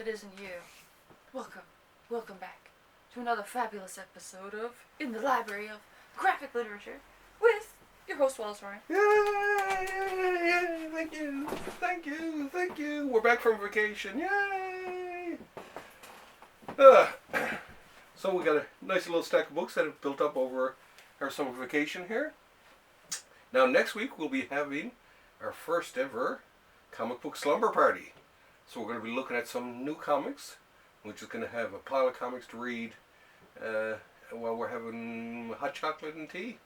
isn't you, welcome back to another fabulous episode of In the Library of Graphic Literature with your host, Wallace Ryan. Yay! Thank you. We're back from vacation. Yay! So we got a nice little stack of books that have built up over our summer vacation here. Now next week we'll be having our first ever comic book slumber party. So we're going to be looking at some new comics. We're just going to have a pile of comics to read while we're having hot chocolate and tea.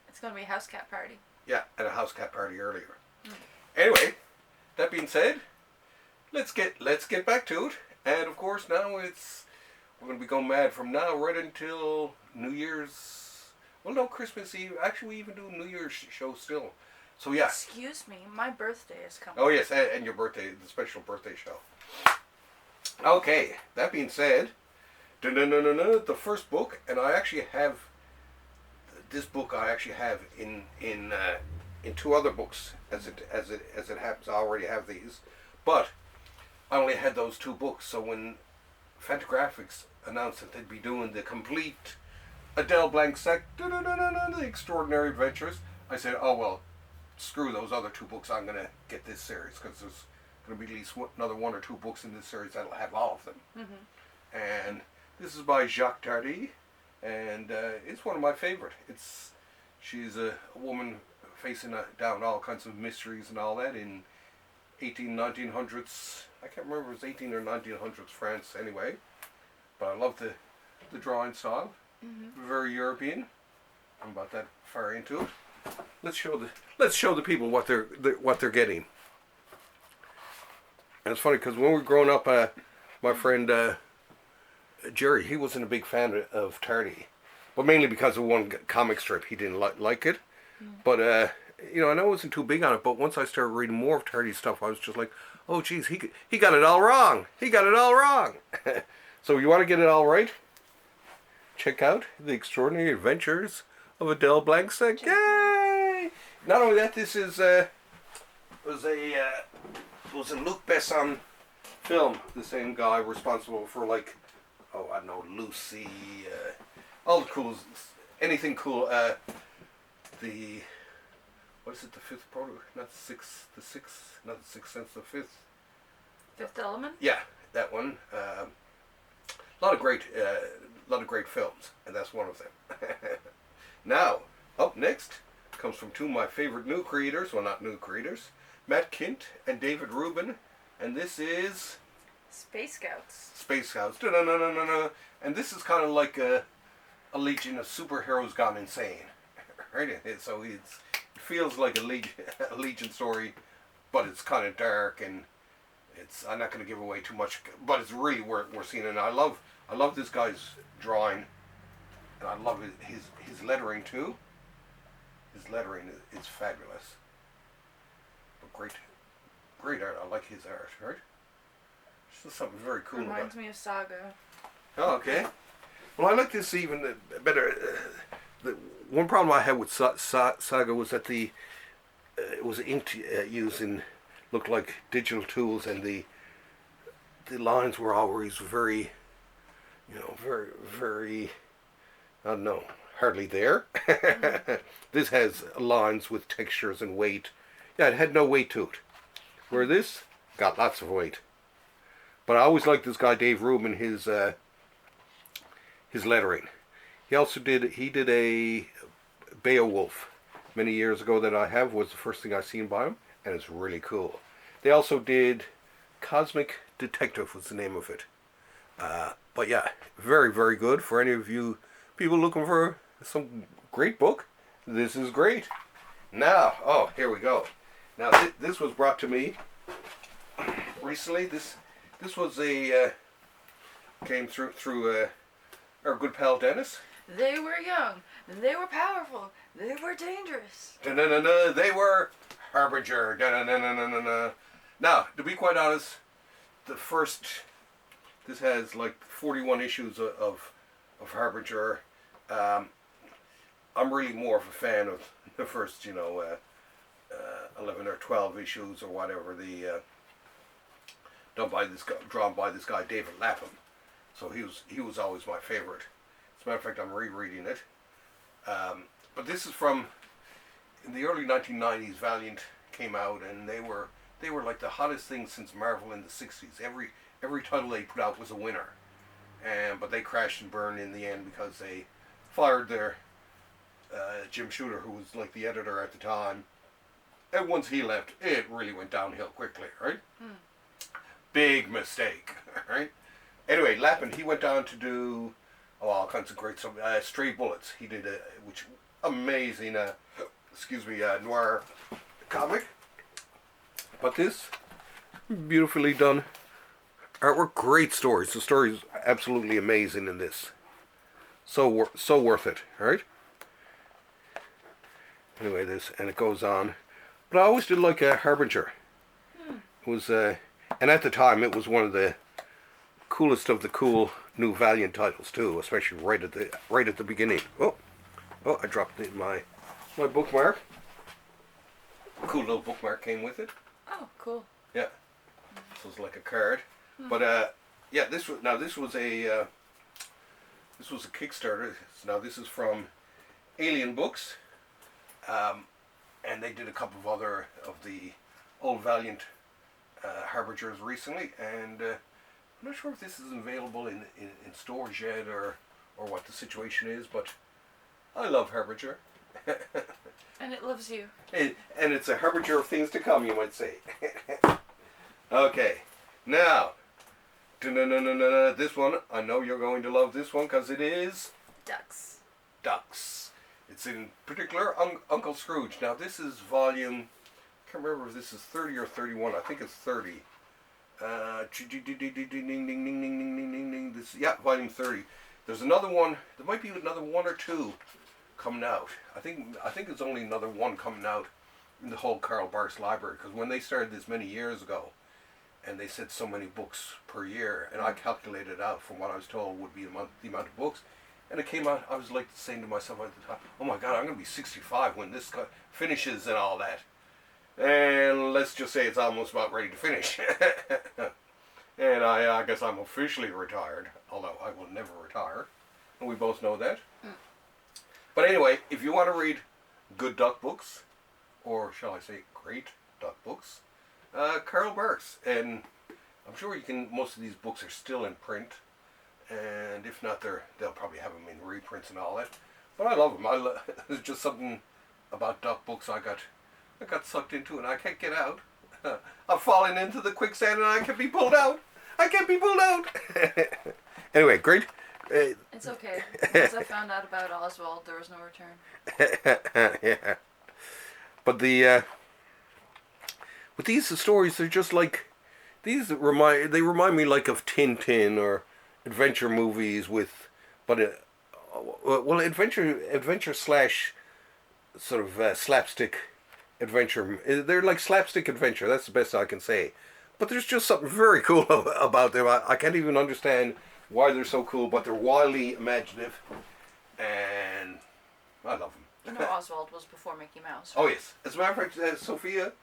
It's going to be a house cat party. Yeah, and a house cat party earlier. Anyway, that being said, let's get back to it. And of course now we're going to be going mad from now right until New Year's. Well, no, Christmas Eve. Actually, we even do New Year's show still. So yeah. Excuse me, my birthday is coming. Oh yes, and your birthday, the special birthday show. Okay, that being said, the first book, and I actually have this book. I actually have in two other books, as it happens. I already have these, but I only had those two books. So when Fantagraphics announced that they'd be doing the complete Adele Blanc-Sec, The Extraordinary Adventures, I said, oh well, screw those other two books. I'm gonna get this series because there's going to be at least another one or two books in this series that'll have all of them. And this is by Jacques Tardy, and it's one of my favorite. She's a woman facing down all kinds of mysteries and all that in 1900s. I can't remember if it was 18 or 1900s France anyway, but I love the drawing style. Very European. I'm about that far into it. Let's show the people what they're getting. And it's funny because when we were growing up, my friend Jerry, he wasn't a big fan of Tardy, but mainly because of one comic strip. He didn't like it. But I know I wasn't too big on it. But once I started reading more of Tardy's stuff, I was just like, oh geez, he got it all wrong. So you want to get it all right? Check out The Extraordinary Adventures of Adele Blanc-Sec. Yay! Not only that, this was a Luc Besson film. The same guy responsible for Lucy, all the cool, anything cool. The fifth prototype? Not the sixth. Not the Sixth Sense. The fifth. Fifth Element. Yeah, that one. A lot of great films, and that's one of them. Now, up next comes from two of my favorite new creators. Well, not new creators. Matt Kindt and David Rubin, and this is Space Scouts. And this is kind of like a legion of superheroes gone insane, right? So it feels like a legion story, but it's kind of dark, and I'm not going to give away too much, but it's really worth seeing. And I love this guy's drawing, and I love his lettering too. His lettering is fabulous. Great art. I like his art, right? There's something very cool about it. Reminds me of Saga. Oh, okay. Well, I like this even better. The one problem I had with Saga was that it was inked using looked like digital tools, and the lines were always very, very, I don't know, hardly there. This has lines with textures and weight. Yeah, it had no weight to it. Where this got lots of weight. But I always liked this guy Dave Rubin, his lettering. He also did a Beowulf many years ago that was the first thing I seen by him, and it's really cool. They also did Cosmic Detective was the name of it. But yeah, very, very good for any of you people looking for some great book. This is great. Now, here we go. Now this was brought to me recently. This was came through our good pal Dennis. They were young. They were powerful. They were dangerous. They were Harbinger. Now, to be quite honest, this has like 41 issues of Harbinger. I'm really more of a fan of the first, 11 or 12 issues or whatever, the drawn by this guy David Lapham. So he was always my favorite. As a matter of fact, I'm rereading it. But this is from in the early 1990s. Valiant came out, and they were like the hottest thing since Marvel in the 60s. Every title they put out was a winner, but they crashed and burned in the end because they fired their Jim Shooter, who was like the editor at the time. And once he left, it really went downhill quickly, right? Big mistake, right? Anyway, Lapham, he went on to do all kinds of great stuff. Stray Bullets, he did which amazing, noir comic. But this, beautifully done artwork, great stories. The story is absolutely amazing in this. So worth it, right? Anyway, and it goes on. But I always did like Harbinger. It was, and at the time, it was one of the coolest of the cool new Valiant titles too, especially right at the beginning. Oh, I dropped my bookmark. Cool little bookmark came with it. Oh, cool. Yeah, so it's like a card. But yeah, this was a Kickstarter. Now this is from Alien Books. And they did a couple of other of the old Valiant Harbingers recently, and I'm not sure if this is available in stores yet or what the situation is, but I love Harbinger. And it loves you. And it's a harbinger of things to come, you might say. Okay, now, this one, I know you're going to love this one because it is Ducks. It's in particular Uncle Scrooge. Now this is volume, I can't remember if this is 30 or 31. I think it's 30. Volume 30. There's another one. There might be another one or two coming out. I think there's only another one coming out in the whole Carl Barks library, because when they started this many years ago, and they said so many books per year, and I calculated out from what I was told would be the amount of books. And it came out, I was like saying to myself at the time, oh my God, I'm going to be 65 when this finishes and all that. And let's just say it's almost about ready to finish. And I guess I'm officially retired, although I will never retire. And we both know that. But anyway, if you want to read good duck books, or shall I say great duck books, Carl Barks. And I'm sure most of these books are still in print. And if not, they'll probably have them in reprints and all that. But I love them. There's just something about duck books I got sucked into, and I can't get out. I'm falling into the quicksand, and I can't be pulled out. Anyway, great. It's okay. Once I found out about Oswald, there was no return. Yeah. But with these stories, they're just like these. Remind me like of Tintin or adventure movies adventure slash sort of slapstick adventure. They're like slapstick adventure. That's the best I can say. But there's just something very cool about them. I can't even understand why they're so cool, but they're wildly imaginative, and I love them. You know, Oswald was before Mickey Mouse. Right? Oh yes. As a matter of fact, Sophia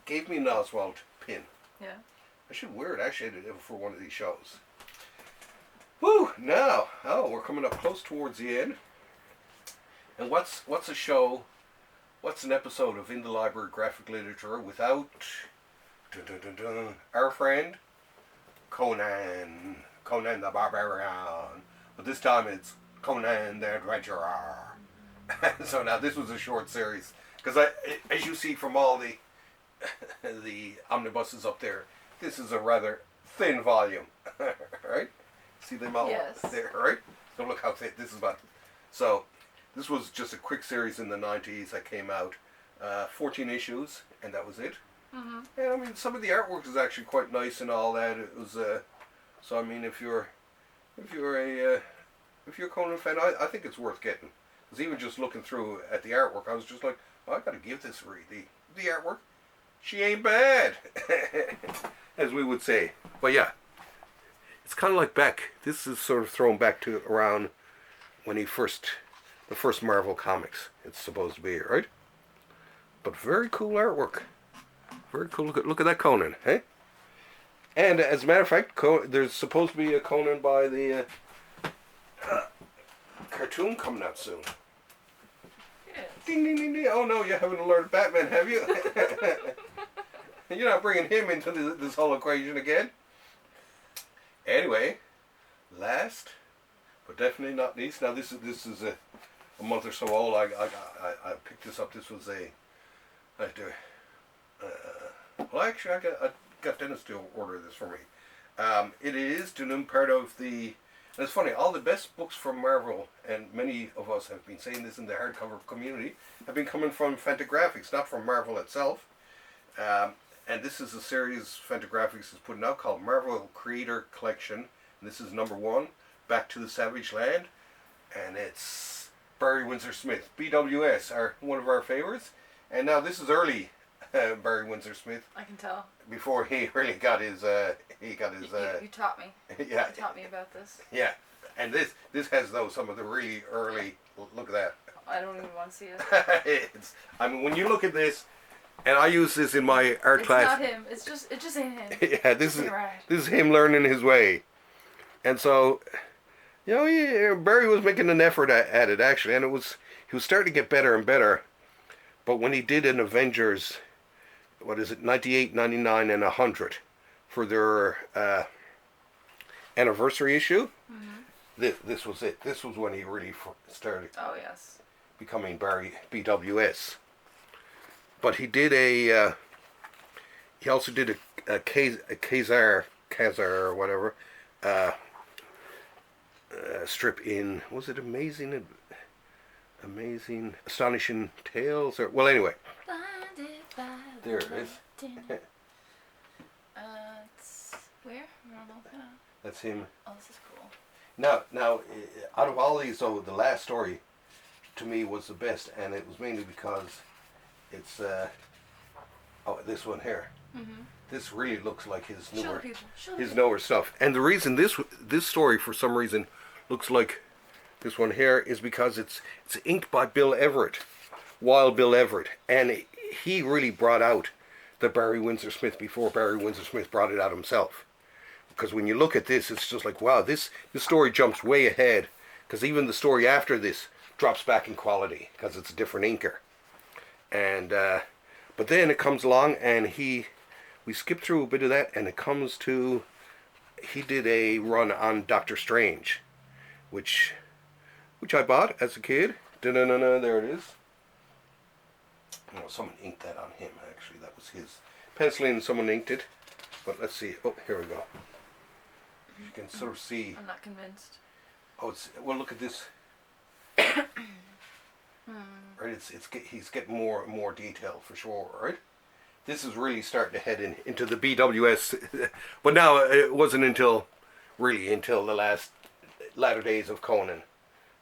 gave me an Oswald pin. Yeah. I should wear it actually for one of these shows. Whew, now, we're coming up close towards the end. And what's a show, what's an episode of In the Library Graphic Literature without our friend Conan the Barbarian. But this time it's Conan the Adventurer. So now this was a short series. Because as you see from all the omnibuses up there, this is a rather thin volume. Right? See them all there, right? So look how thick this is about. So this was just a quick series in the 90s that came out. 14 issues, and that was it. Mm-hmm. And I mean, some of the artwork is actually quite nice and all that. It was, so I mean, if you're a Conan fan, I think it's worth getting. Because even just looking through at the artwork, I was just like, oh, I gotta give this a read. The artwork, she ain't bad, as we would say. But yeah. It's kind of like back. This is sort of thrown back to around when the first Marvel comics. It's supposed to be, right? But very cool artwork. Very cool. Look at that Conan, hey? And as a matter of fact, there's supposed to be a Conan by the cartoon coming out soon. Yes. Ding, ding, ding, ding. Oh no, you haven't alerted Batman, have you? You're not bringing him into this whole equation again. Anyway, last but definitely not least. Now this is a month or so old. I picked this up. This was well, actually, I got Dennis to order this for me. It is part of the. And it's funny. All the best books from Marvel, and many of us have been saying this in the hardcover community, have been coming from Fantagraphics, not from Marvel itself. And this is a series Fantagraphics is putting out called Marvel Creator Collection. And this is number 1, Back to the Savage Land, and it's Barry Windsor Smith. BWS are one of our favorites, and now this is early Barry Windsor Smith. I can tell. Before he really got his, you taught me. Yeah. You taught me about this. Yeah, and this has some of the really early. Look at that. I don't even want to see it. I mean, when you look at this, and I use this in my art class. It's not him. It just ain't him. Yeah, this is him learning his way, and so, Barry was making an effort at it actually, and he was starting to get better and better, but when he did an Avengers, 98, 99, and 100, for their anniversary issue, this was it. This was when he really started. Oh yes. Becoming Barry BWS. But he did he also did a Kazar or whatever, strip in, was it Amazing Astonishing Tales? Or, well, anyway. There it is. It's where? I don't know. That's him. Oh, this is cool. Now, out of all these, though, the last story, to me, was the best, and it was mainly because it's this one here. Mm-hmm. This really looks like his newer stuff. And the reason this story for some reason looks like this one here is because it's inked by Bill Everett, Wild Bill Everett, and he really brought out the Barry Windsor Smith before Barry Windsor Smith brought it out himself. Because when you look at this, it's just like, wow, this story jumps way ahead, because even the story after this drops back in quality because it's a different inker. And but then it comes along, and we skip through a bit of that, and it comes to, he did a run on Doctor Strange, which I bought as a kid. There it is. Someone inked that on him, actually. That was his penciling, someone inked it. But let's see. Oh, here we go. You can sort of see. I'm not convinced. Oh, well, look at this. Right, he's getting more detail for sure, right? This is really starting to head into the BWS, but now it wasn't until the latter days of Conan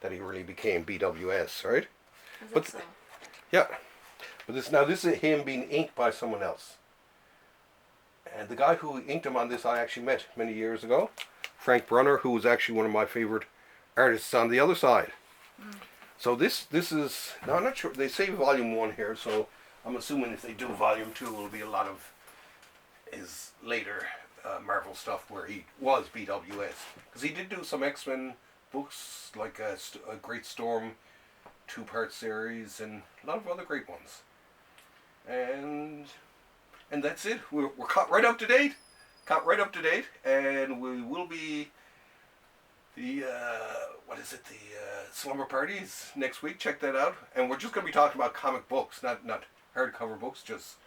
that he really became BWS, right? So? Yeah, but this is him being inked by someone else, and the guy who inked him on this I actually met many years ago, Frank Brunner, who was actually one of my favorite artists on the other side. So this is, now I'm not sure, they say volume 1 here, so I'm assuming if they do volume 2, it'll be a lot of his later Marvel stuff where he was BWS. Because he did do some X-Men books, like a Great Storm 2-part series, and a lot of other great ones. And that's it. We're caught right up to date. And we will be the slumber parties next week. Check that out. And we're just going to be talking about comic books, not hardcover books, just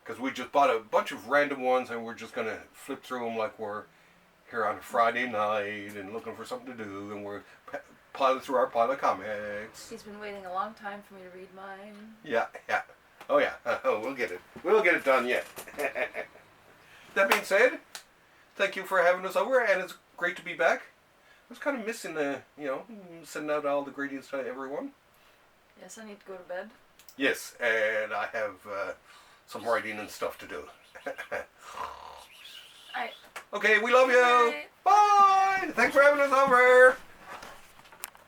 because we just bought a bunch of random ones, and we're just going to flip through them like we're here on a Friday night and looking for something to do, and we're piling through our pile of comics. He's been waiting a long time for me to read mine. Yeah. Oh yeah, we'll get it done yet. That being said, thank you for having us over, and it's great to be back. I was kind of missing sending out all the greetings to everyone. Yes, I need to go to bed. Yes, and I have some writing and stuff to do. Alright. Okay, we love you. Bye. Bye. Thanks for having us over.